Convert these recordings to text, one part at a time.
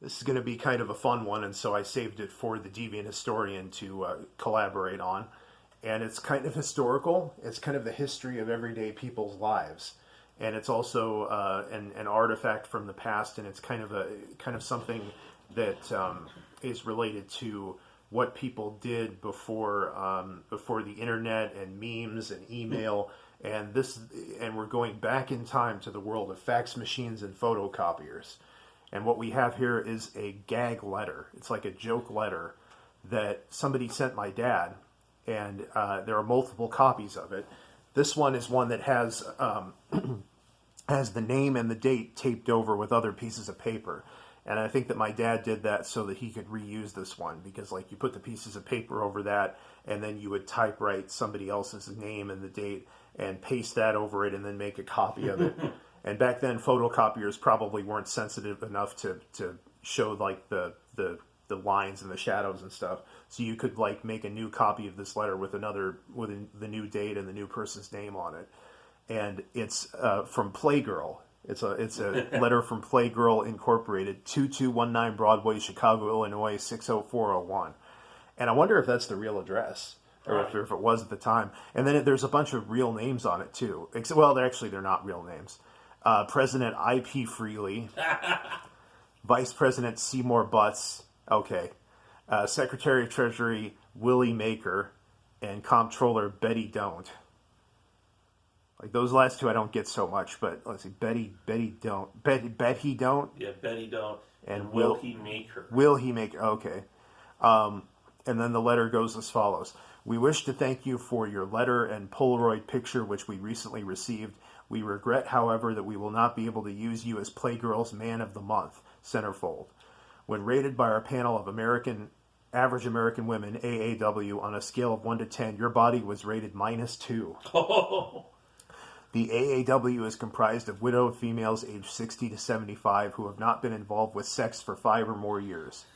this is going to be kind of a fun one, and so I saved it for the Deviant historian to collaborate on. And it's kind of historical. It's kind of the history of everyday people's lives, and it's also an artifact from the past, and it's kind of something that is related to what people did before the internet and memes and email, and we're going back in time to the world of fax machines and photocopiers. And what we have here is a gag letter. It's like a joke letter that somebody sent my dad, and there are multiple copies of it. This one is one that has has the name and the date taped over with other pieces of paper. And I think that my dad did that so that he could reuse this one, because like you put the pieces of paper over that, and then you would typewrite somebody else's name and the date and paste that over it and then make a copy of it. And back then, photocopiers probably weren't sensitive enough to show like the lines and the shadows and stuff. So you could like make a new copy of this letter with the new date and the new person's name on it. And it's from Playgirl. It's a letter from Playgirl Incorporated, 2219 Broadway, Chicago, Illinois, 60401. And I wonder if that's the real address, or if it was at the time. And then there's a bunch of real names on it too. Well, they're not real names. President I.P. Freely, Vice President Seymour Butts, okay, Secretary of Treasury Willie Maker, and Comptroller Betty Don't. Like those last two I don't get so much, but let's see, Betty Don't. Betty Don't? Yeah, Betty Don't. And will he make her? Will he make her? Okay. And then the letter goes as follows. We wish to thank you for your letter and Polaroid picture which we recently received. We regret, however, that we will not be able to use you as Playgirl's Man of the Month, centerfold. When rated by our panel of average American women, AAW, on a scale of 1 to 10, your body was rated -2. Oh. The AAW is comprised of widowed females aged 60 to 75 who have not been involved with sex for 5 or more years.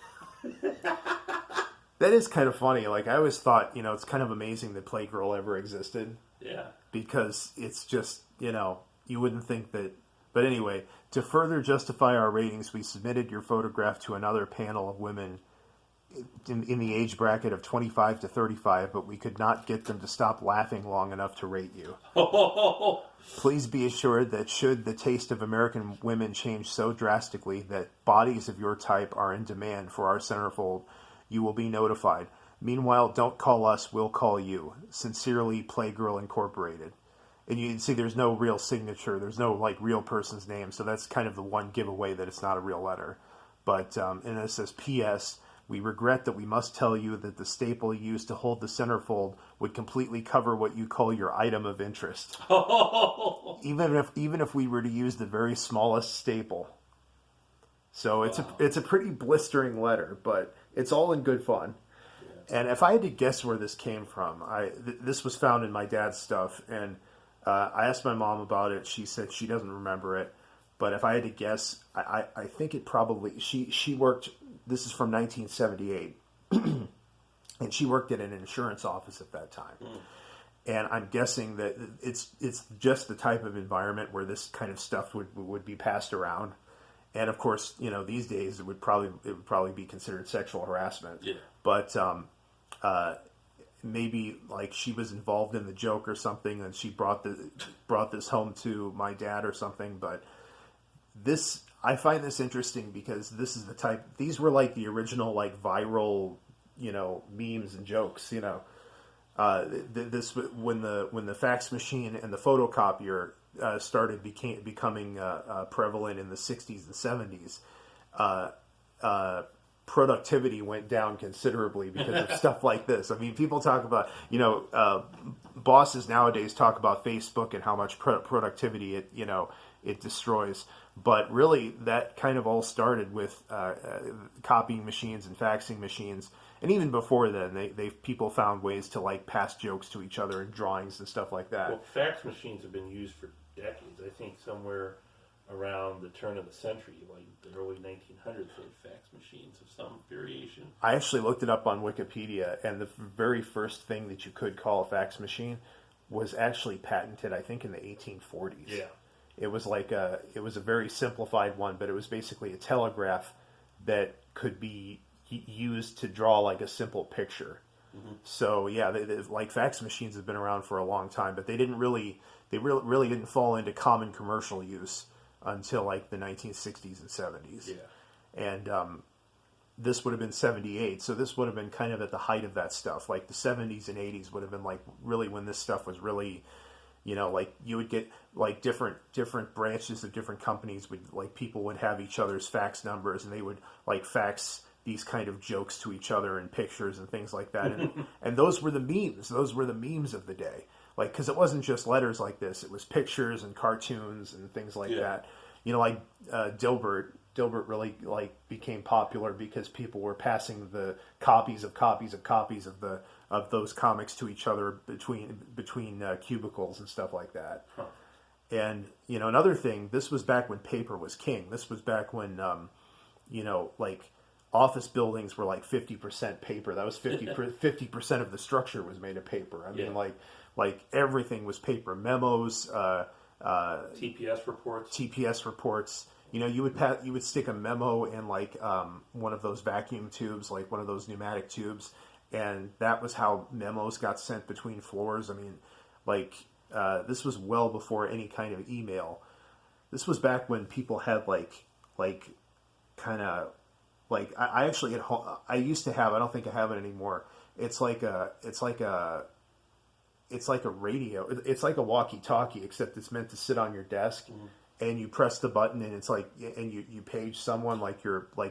That is kind of funny. Like, I always thought, it's kind of amazing that Playgirl ever existed. Yeah. Because it's just, you wouldn't think that. But anyway, to further justify our ratings, we submitted your photograph to another panel of women in the age bracket of 25 to 35, but we could not get them to stop laughing long enough to rate you. Please be assured that should the taste of American women change so drastically that bodies of your type are in demand for our centerfold, you will be notified. Meanwhile, don't call us, we'll call you. Sincerely, Playgirl Incorporated. And you can see there's no real signature, there's no like real person's name, so that's kind of the one giveaway that it's not a real letter. But, and it says, P.S., we regret that we must tell you that the staple used to hold the centerfold would completely cover what you call your item of interest. Even if we were to use the very smallest staple. So it's a pretty blistering letter, but it's all in good fun. Yeah. And if I had to guess where this came from, this was found in my dad's stuff, and I asked my mom about it. She said she doesn't remember it. But if I had to guess, I think it probably... She worked... This is from 1978. And she worked at an insurance office at that time. And I'm guessing that it's just the type of environment where this kind of stuff would be passed around. And of course, these days it would probably be considered sexual harassment. Yeah. But maybe like she was involved in the joke or something, and she brought this home to my dad or something. But I find this interesting because this is the type. These were like the original like viral, memes and jokes. This when the fax machine and the photocopier started becoming prevalent in the 60s and 70s. Productivity went down considerably because of stuff like this. I mean, people talk about, bosses nowadays talk about Facebook and how much productivity it destroys. But really, that kind of all started with copying machines and faxing machines. And even before then, people found ways to like pass jokes to each other in drawings and stuff like that. Well, fax machines have been used for decades. I think somewhere around the turn of the century, like the early 1900s, they had fax machines of some variation. I actually looked it up on Wikipedia, and the very first thing that you could call a fax machine was actually patented, I think, in the 1840s. Yeah. It was like it was a very simplified one, but it was basically a telegraph that could be used to draw like a simple picture. So yeah, like fax machines have been around for a long time, but they really didn't fall into common commercial use until like the 1960s and 70s. Yeah. And this would have been 78, so this would have been kind of at the height of that stuff. Like the 70s and 80s would have been like really when this stuff was really, like you would get like different branches of different companies would, like, people would have each other's fax numbers, and they would like fax these kind of jokes to each other and pictures and things like that. And those were the memes. Those were the memes of the day. Like, because it wasn't just letters like this. It was pictures and cartoons and things like that. Like Dilbert really like became popular because people were passing the copies of those comics to each other between cubicles and stuff like that. Huh. And another thing, this was back when paper was king. This was back when like office buildings were like 50% paper. That was 50% of the structure was made of paper. I mean, like everything was paper. Memos, TPS reports. You would stick a memo in like one of those vacuum tubes, like one of those pneumatic tubes, and that was how memos got sent between floors. I memean, like this was well before any kind of email. This was back when people had like kind of like I actually at home, I used to have, I don't think I have it anymore. It's like a radio. It's like a walkie-talkie, except it's meant to sit on your desk, and you press the button, and it's like, and you page someone, like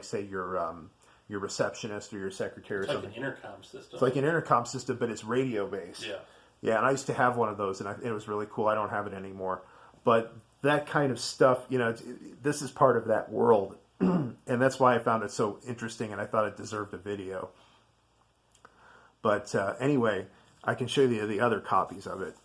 say your receptionist or your secretary or something. Like an intercom system. It's like an intercom system, but it's radio based. Yeah. Yeah, and I used to have one of those, and it was really cool. I don't have it anymore, but that kind of stuff, this is part of that world, and that's why I found it so interesting, and I thought it deserved a video. But anyway, I can show you the other copies of it.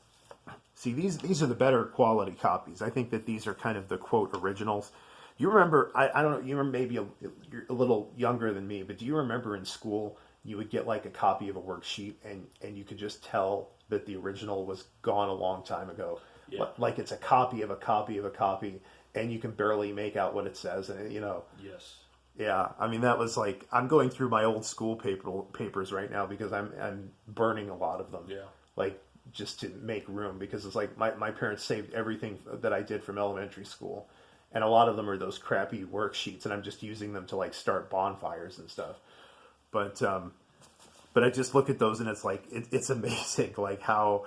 See, these are the better quality copies. I think that these are kind of the quote originals. You remember? I don't know. You remember? Maybe you're a little younger than me, but do you remember in school you would get like a copy of a worksheet, and you could just tell that the original was gone a long time ago. Yeah. Like it's a copy of a copy of a copy, and you can barely make out what it says. And Yes. Yeah, I mean, that was like, I'm going through my old school papers right now because I'm burning a lot of them. Yeah. Like, just to make room, because it's like my parents saved everything that I did from elementary school, and a lot of them are those crappy worksheets, and I'm just using them to like start bonfires and stuff. But I just look at those, and it's like it's amazing, like how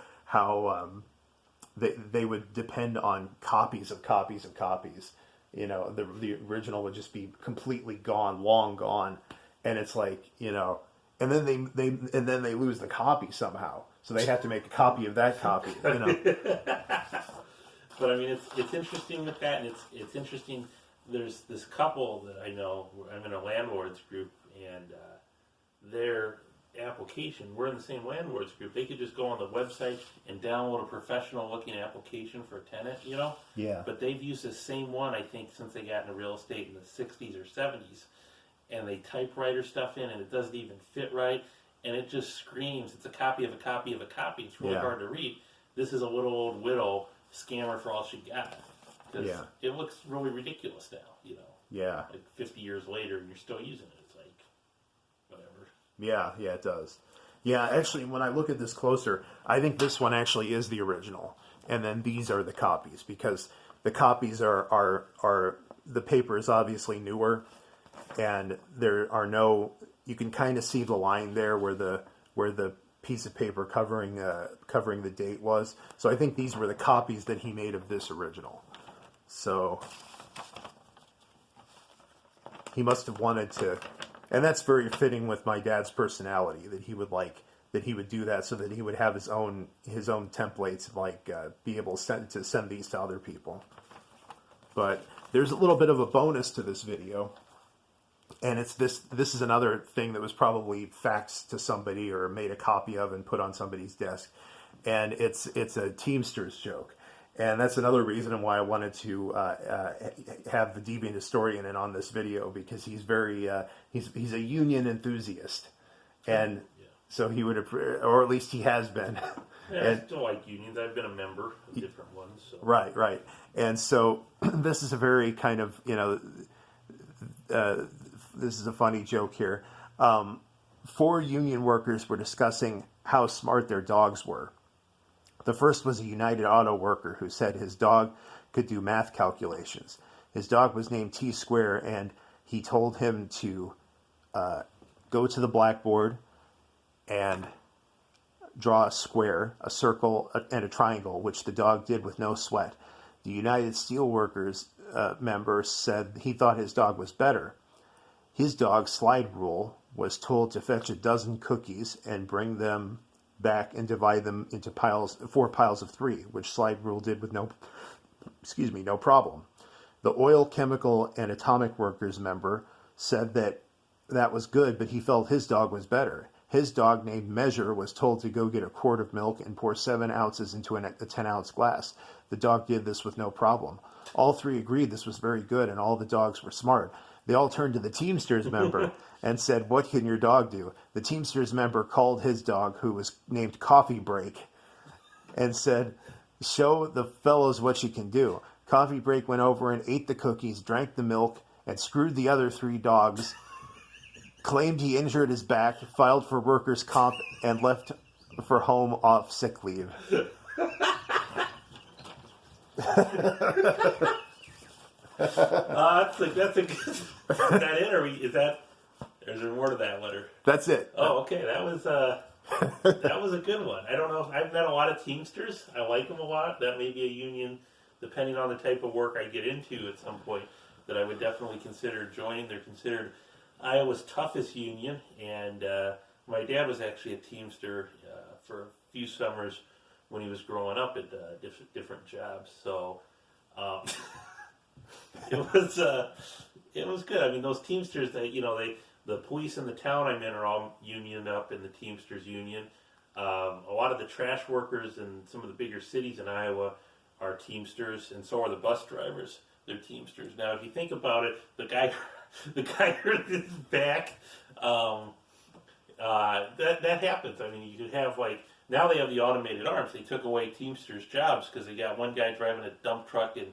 they would depend on copies of copies of copies. The original would just be completely gone, long gone, and it's like, and then they lose the copy somehow, so they have to make a copy of that copy. But I mean, it's interesting with that, and it's interesting. There's this couple that I know. I'm in a landlords group, and their application, we're in the same landlords group. They could just go on the website and download a professional-looking application for a tenant, Yeah. But they've used the same one, I think, since they got into real estate in the 60s or 70s. And they typewriter stuff in, and it doesn't even fit right. And it just screams, it's a copy of a copy of a copy. It's really hard to read. This is a little old widow scammer for all she got. Because it looks really ridiculous now, Yeah. Like 50 years later, and you're still using it. It's like, whatever. Yeah, it does. Yeah, actually, when I look at this closer, I think this one actually is the original, and then these are the copies, because the copies are the paper is obviously newer, and there are no. You can kind of see the line there where the piece of paper covering the date was. So I think these were the copies that he made of this original. So he must have wanted to. And that's very fitting with my dad's personality, that he would do that, so that he would have his own templates, be able to send these to other people. But there's a little bit of a bonus to this video, and it's this is another thing that was probably faxed to somebody or made a copy of and put on somebody's desk, and it's a Teamsters joke. And that's another reason why I wanted to have the Deviant historian in on this video, because he's very he's a union enthusiast, and so he would, or at least he has been. Yeah, I still like unions. I've been a member of different ones. So. Right, and so this is a very kind of is a funny joke here. 4 union workers were discussing how smart their dogs were. The first was a United Auto worker who said his dog could do math calculations. His dog was named T-Square, and he told him to go to the blackboard and draw a square, a circle, and a triangle, which the dog did with no sweat. The United Steelworkers member said he thought his dog was better. His dog, Slide Rule, was told to fetch a dozen cookies and bring them back and divide them into 4 piles of 3, which Slide Rule did with no problem. The Oil, Chemical, and Atomic Workers member said that was good, but he felt his dog was better. His dog, named Measure, was told to go get a quart of milk and pour 7 ounces into a 10-ounce glass. The dog did this with no problem. All 3 agreed this was very good, and all the dogs were smart. They all turned to the Teamsters member and said, "What can your dog do?" The Teamsters member called his dog, who was named Coffee Break, and said, "Show the fellows what you can do." Coffee Break went over and ate the cookies, drank the milk, and screwed the other 3 dogs, claimed he injured his back, filed for workers' comp, and left for home off sick leave. That's a good. Is that it, or is there more to that letter? That's it. Oh, okay. That was a good one. I don't know. I've met a lot of Teamsters. I like them a lot. That may be a union, depending on the type of work I get into at some point, that I would definitely consider joining. They're considered Iowa's toughest union, and my dad was actually a Teamster for a few summers when he was growing up at different jobs. So it was good. I mean, those Teamsters, the police in the town I'm in are all unioned up in the Teamsters Union. A lot of the trash workers in some of the bigger cities in Iowa are Teamsters, and so are the bus drivers. They're Teamsters. Now, if you think about it, the guy hurt his back. That happens. I mean, you could have now they have the automated arms. They took away Teamsters jobs because they got one guy driving a dump truck and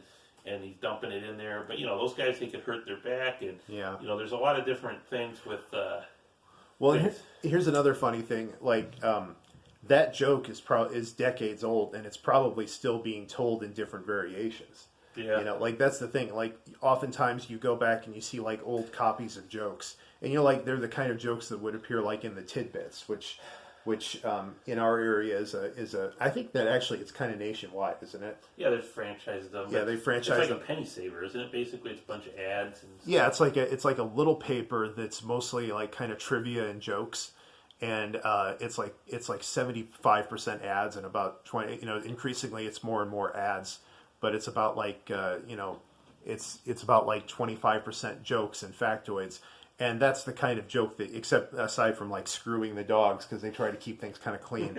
he's dumping it in there. But those guys, they could hurt their back, and there's a lot of different things with. Well, here's another funny thing. That joke is decades old, and it's probably still being told in different variations. Yeah. That's the thing. Oftentimes you go back and you see old copies of jokes, and they're the kind of jokes that would appear in the tidbits, which in our area is a. I think that actually it's kind of nationwide, isn't it? Yeah, they've franchised them. Yeah, they franchised them. It's them. A penny saver, isn't it? Basically, it's a bunch of ads. Yeah, it's like a little paper that's mostly kind of trivia and jokes. And it's like 75% ads and about 20. Increasingly it's more and more ads, but it's about it's about 25% jokes and factoids, and that's the kind of joke that, except aside from screwing the dogs because they try to keep things kind of clean,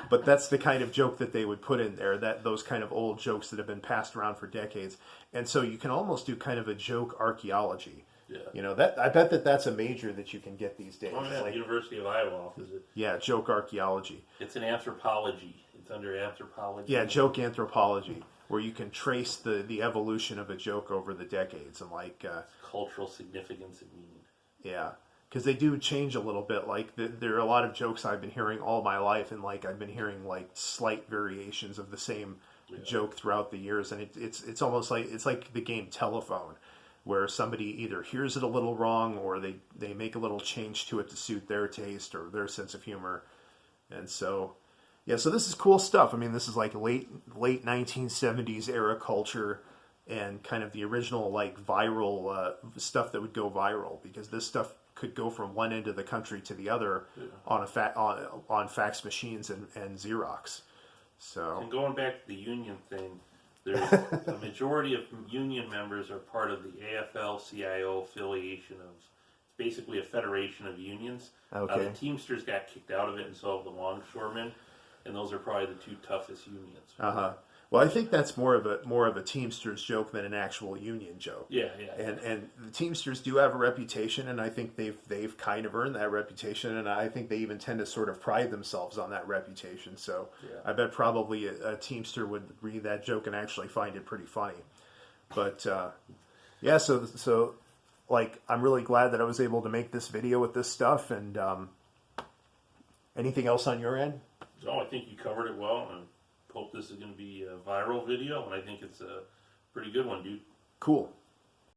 but that's the kind of joke that they would put in there. Those kind of old jokes that have been passed around for decades, and so you can almost do kind of a joke archaeology. Yeah. I bet that's a major that you can get these days. Oh, yeah, University of Iowa offers it. Yeah, joke archaeology. It's an anthropology. It's under anthropology. Yeah, joke anthropology, where you can trace the evolution of a joke over the decades and cultural significance and meaning. Yeah, because they do change a little bit. There are a lot of jokes I've been hearing all my life, and I've been hearing slight variations of the same joke throughout the years, and it's almost it's like the game Telephone, where somebody either hears it a little wrong or they make a little change to it to suit their taste or their sense of humor. And so, so this is cool stuff. I mean, this is late 1970s era culture and kind of the original viral stuff that would go viral, because this stuff could go from one end of the country to the other on fax machines and Zerox. So, and going back to the union thing, there's a majority of union members are part of the AFL-CIO affiliation of, it's basically a federation of unions. Okay. The Teamsters got kicked out of it, and so have the longshoremen, and those are probably the 2 toughest unions. Well, I think that's more of a Teamsters joke than an actual union joke. Yeah. And the Teamsters do have a reputation, and I think they've kind of earned that reputation, and I think they even tend to sort of pride themselves on that reputation. So I bet probably a Teamster would read that joke and actually find it pretty funny. But so like, I'm really glad that I was able to make this video with this stuff. And anything else on your end? No, I think you covered it well, and hope this is going to be a viral video, and I think it's a pretty good one, dude. Cool.